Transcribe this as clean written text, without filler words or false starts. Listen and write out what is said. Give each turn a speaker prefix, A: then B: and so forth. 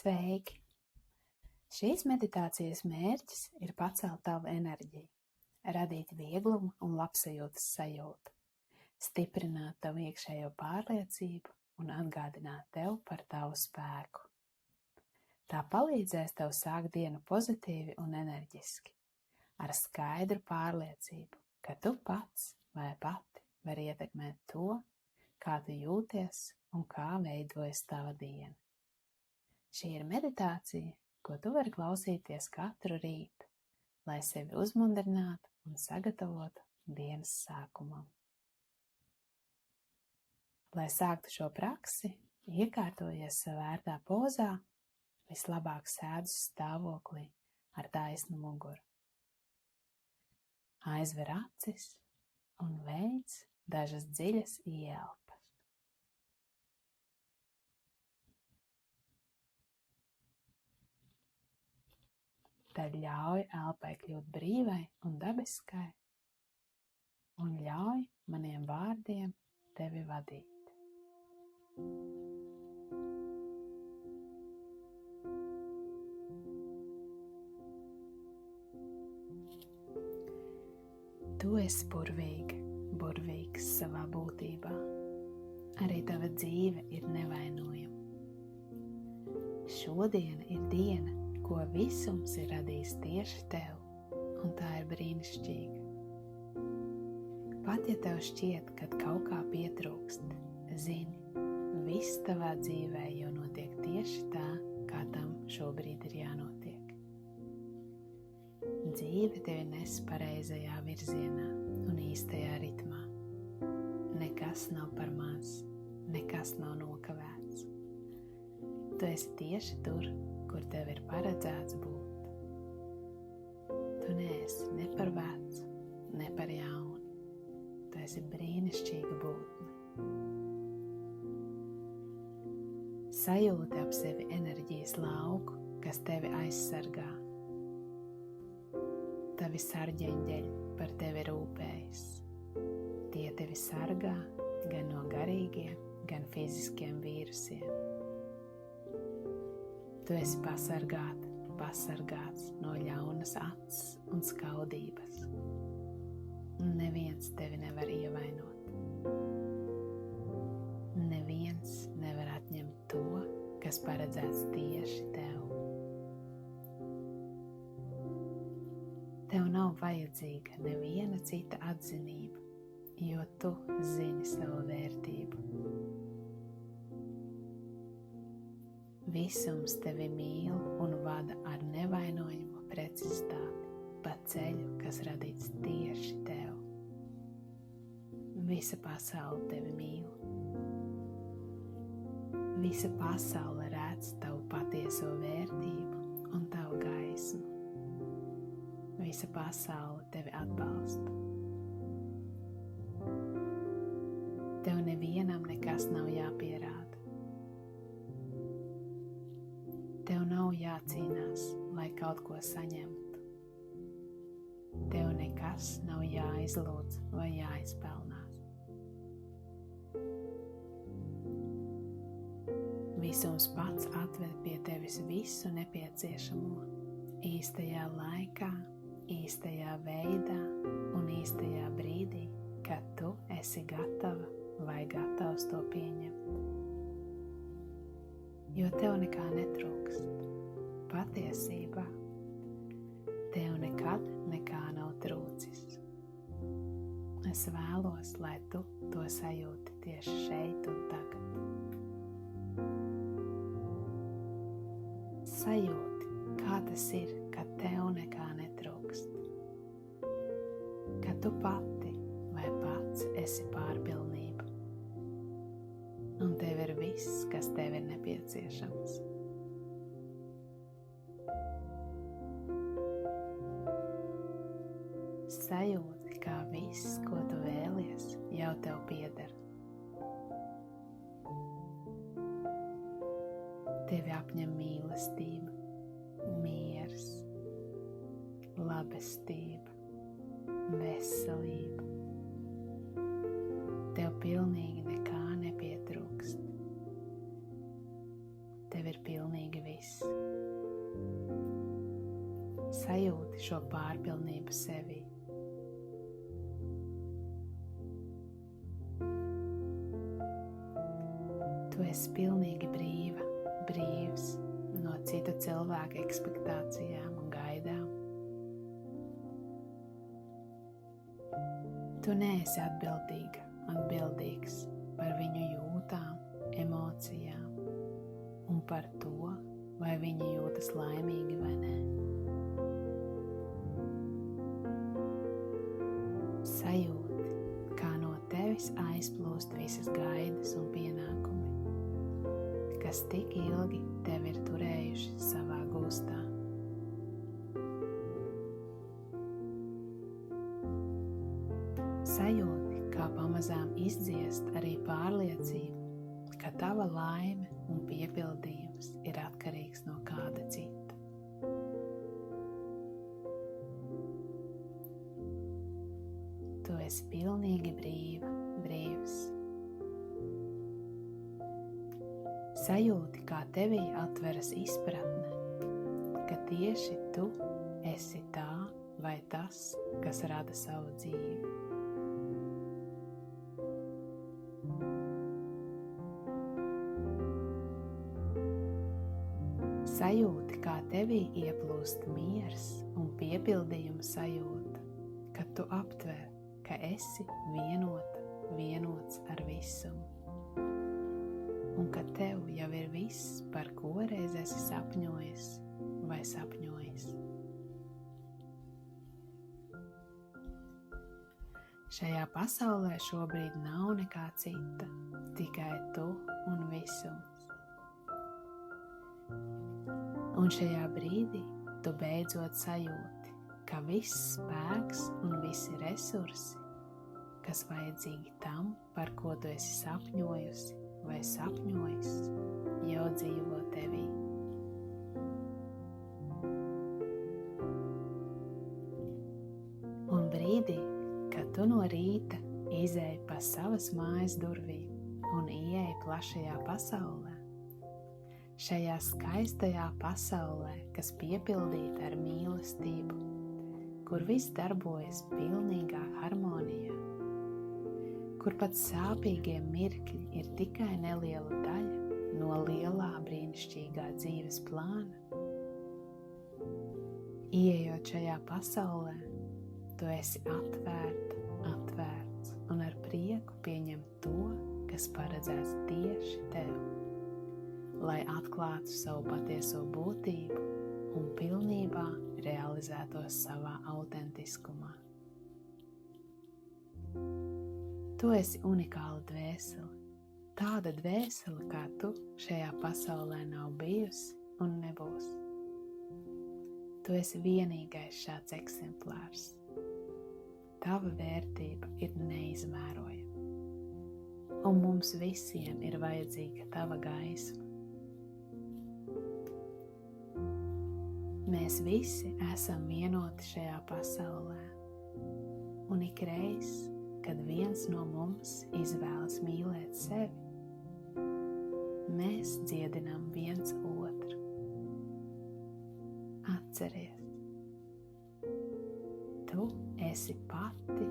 A: Sveiki! Šīs meditācijas mērķis ir pacelt tavu enerģiju, radīt vieglumu un labsajūtas sajūtu, stiprināt tavu iekšējo pārliecību un atgādināt tev par tavu spēku. Tā palīdzēs tev sākt dienu pozitīvi un enerģiski, ar skaidru pārliecību, ka tu pats vai pati vari ietekmēt to, kā tu jūties un kā veidojas tava diena. Šī ir meditācija, ko tu vari klausīties katru rītu, lai sevi uzmundrinātu un sagatavotu dienas sākumam. Lai sāktu šo praksi, iekārtojies savā ērtā pozā, vislabāk sēdus stāvoklī ar taisnu muguru. Aizver acis un veic dažas dziļas ieelpas. Tad ļauj elpai kļūt brīvai un dabiskai, un ļauj maniem vārdiem tevi vadīt. Tu esi burvīgs savā būtībā. Arī tava dzīve ir nevainojama. Šodiena ir diena, ko visums ir radījis tieši tev, un tā ir brīnišķīga. Pat ja tev šķiet, ka kaut kā pietrūkst, zini, viss tavā dzīvē jau notiek tieši tā, kā tam šobrīd ir jānotiek. Dzīve tevi nes pareizajā virzienā un īstajā ritmā. Nekas nav par maz, nekas nav nokavēts. Tu esi tieši tur, kur tev ir paredzēts būt. Tu neesi ne par vecu, ne par jaunu. Tu esi brīnišķīga būtne. Sajūti ap sevi enerģijas lauku, kas tevi aizsargā. Tavi sarģeņģeļi par tevi rūpējas. Tie tevi sargā gan no garīgiem, gan fiziskiem vīrusiem. Tu esi pasargāts no ļaunas acis un skaudības. Neviens tevi nevar ievainot. Neviens nevar atņemt to, kas paredzēts tieši tev. Tev nav vajadzīga neviena cita atzinība, jo tu zini savu vērtību. Visums tevi mīl un vada ar nevainojamu precizitāti pa ceļu, kas radīts tieši tev. Visa pasaule tevi mīl. Visa pasaule redz tavu patieso vērtību un tavu gaismu. Visa pasaule tevi atbalsta. Tev nevienam nekas nav jāpierāda. Tev nav jācīnās, lai kaut ko saņemtu. Tev nekas nav jāizlūdz vai jāizpelnās. Visums pats atved pie tevis visu nepieciešamo, īstajā laikā, īstajā veidā un īstajā brīdī, kad tu esi gatava vai gatavs to pieņemt. Jo tev nekā netrūkst. Patiesībā tev nekad nekā nav trūcis. Es vēlos, lai tu to sajūti tieši šeit un tagad. Sajūti, kā tas ir, kad tev nekā netrūkst. Kad tu pati vai pats esi pārpilnība. Un tev ir viss, kas tev ir nepieciešams. Sajūti, kā viss, ko tu vēlies, jau tev pieder. Tevi apņem mīlestība, miers, labestība, veselība. Tev pilnīgi nekā nepietrūkst. Tev ir pilnīgi viss. Sajūti šo pārpilnību sevī. Tu esi pilnīgi brīva, brīvs no citu cilvēku ekspektācijām un gaidām. Tu neesi atbildīgs par viņu jūtām, emocijām un par to, vai viņi jūtas laimīgi vai nē. Sajūti, kā no tevis aizplūst visas gaidas un pienākumi, kas tik ilgi tevi ir turējuši savā gūstā. Sajūti, kā pamazām izdziest arī pārliecība, ka tava laime un piepildījums ir atkarīgs no kāda cita. Tu esi pilnīgi brīvs. Sajūti, kā tevī atveras izpratne, ka tieši tu esi tā vai tas, kas rada savu dzīvi. Sajūti, kā tevī ieplūst miers un piepildījuma sajūta, kad tu aptver, ka esi vienots ar visumu, un ka tev jau ir viss, par ko reiz esi sapņojis vai sapņojis. Šajā pasaulē šobrīd nav nekā cita, tikai tu un visums. Un šajā brīdī tu beidzot sajūti, ka viss spēks un visi resursi, kas vajadzīgi tam, par ko tu esi sapņojusi vai sapņojis, jau dzīvo tevī. Un brīdī, kad tu no rīta izēji pa savas mājas durvīm un ieeji plašajā pasaulē, šajā skaistajā pasaulē, kas piepildīta ar mīlestību, kur viss darbojas pilnīgā harmonijā, kur pat sāpīgie mirkļi ir tikai neliela daļa no lielā brīnišķīgā dzīves plāna. Ieejot šajā pasaulē, tu esi atvērts un ar prieku pieņem to, kas paredzēts tieši tev, lai atklātu savu patieso būtību un pilnībā realizētos savā autentiskumā. Tu esi unikāla dvēsele, tāda dvēsele, kā tu šajā pasaulē nav bijusi un nebūs. Tu esi vienīgais šāds eksemplārs. Tava vērtība ir neizmērojama, un mums visiem ir vajadzīga tava gaisma. Mēs visi esam vienoti šajā pasaulē, un ikreiz, kad viens no mums izvēlas mīlēt sevi, mēs dziedinām viens otru. Atceries, tu esi pati